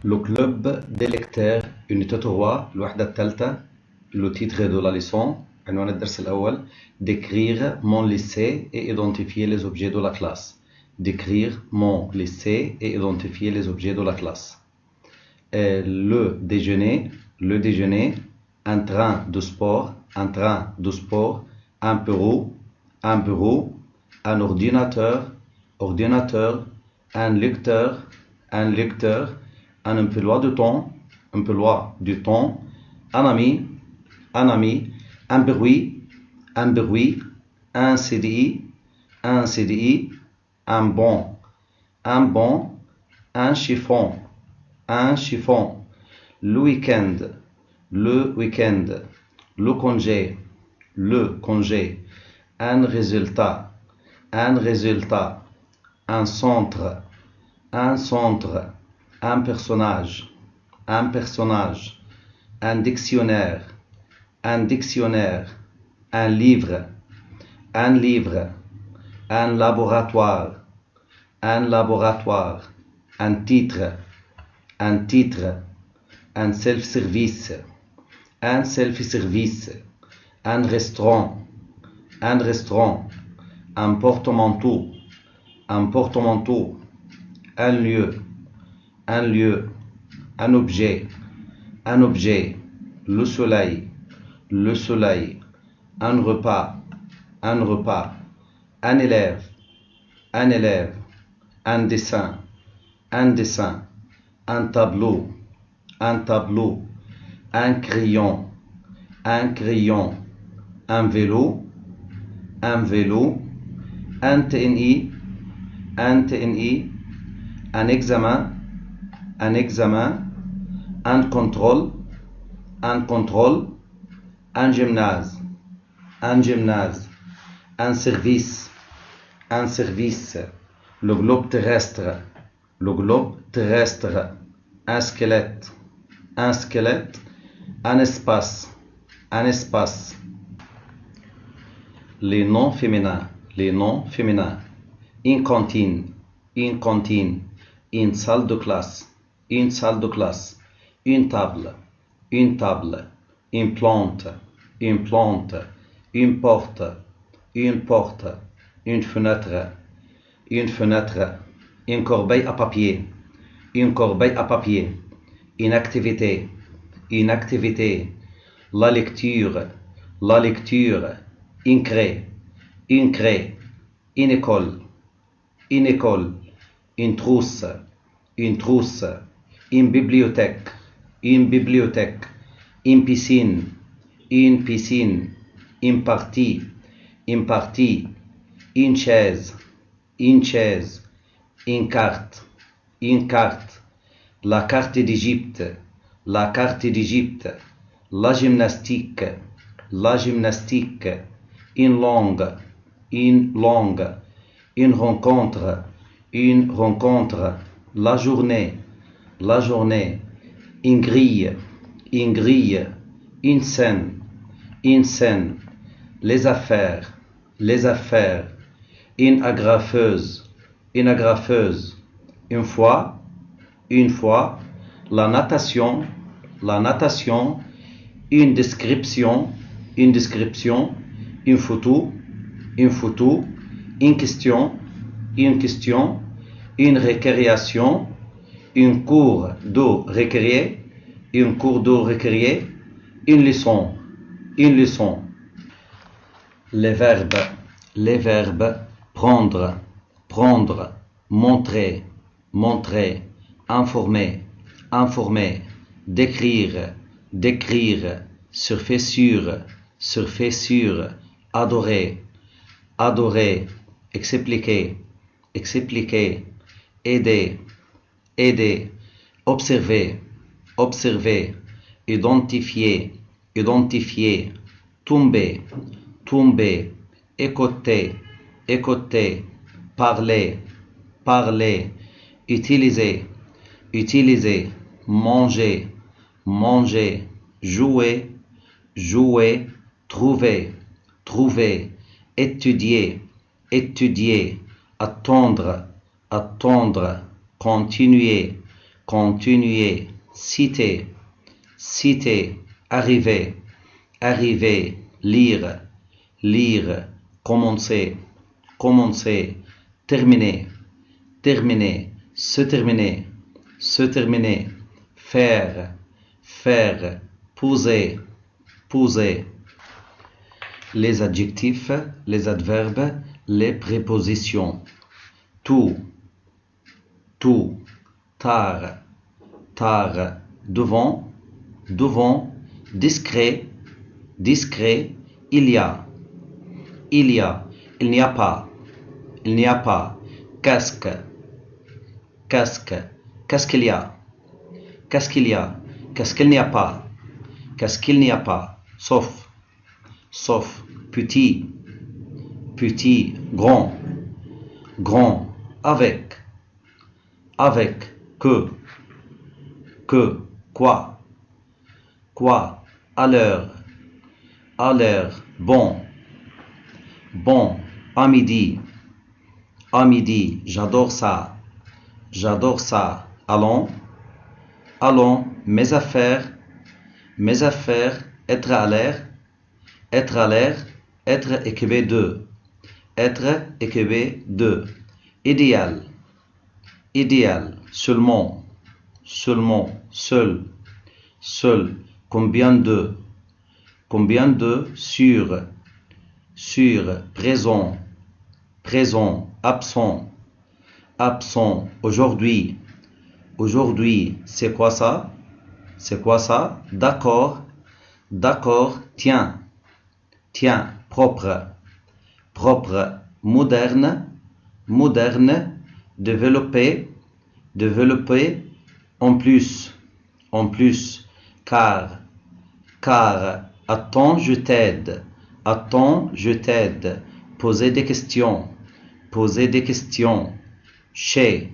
Le club des lecteurs unité 3 الوحدة الثالثة. Le titre de la leçon عنوان الدرس الأول décrire mon lycée et identifier les objets de la classe. Décrire mon lycée et identifier les objets de la classe. Le déjeuner, un train de sport, un bureau, un ordinateur, un lecteur, un emploi du temps, un ami, un bruit, un CDI, un banc, un chiffon, le week-end, le congé, un résultat, un centre, un personnage, un dictionnaire, un livre, un laboratoire, un titre, un self-service, un restaurant, un porte-manteau, un lieu, un objet, le soleil, un repas, un élève, un dessin, un tableau, un crayon, un vélo, un TNI, un examen, un contrôle, un gymnase, un service, le globe terrestre, un squelette, un espace, les noms féminins, une cantine, une salle de classe, une table, une plante, une porte, une fenêtre, une corbeille à papier, une activité, la lecture, une craie, une école, une trousse, une bibliothèque, une piscine, une partie, une chaise, une carte, la carte d'Égypte, la gymnastique, une langue, une rencontre, la journée, une grille, une scène, les affaires, une agrafeuse, une fois, la natation, une description, une photo, une question, une récréation, une cour d'eau récréée, une leçon. Les verbes prendre, montrer, informer, décrire, surfer sur, adorer, expliquer, aider, observer, identifier, tomber, écouter, parler, utiliser, manger, jouer, trouver, étudier, attendre, continuer, continuer, citer, citer, arriver, arriver, lire, lire, commencer, commencer, terminer, terminer, se terminer, se terminer, faire, faire, poser, poser. Les adjectifs, les adverbes, les prépositions. Tout, tout, tard, tard, devant, devant, discret, discret, il y a, il y a, il n'y a pas, il n'y a pas, casque, casque, qu'est-ce qu'il y a, qu'est-ce qu'il y a, qu'est-ce qu'il n'y a pas, qu'est-ce qu'il n'y a pas, sauf, sauf, petit, petit, grand, grand, avec, que, quoi, à l'heure, bon, bon, à midi, j'adore ça, allons, allons, mes affaires, être à l'air, être équipé de, idéal, idéal, seulement, seul, combien de, sur, présent, absent, aujourd'hui, c'est quoi ça, d'accord, tiens, propre, moderne, développer, en plus, car, attends, je t'aide, poser des questions, chez,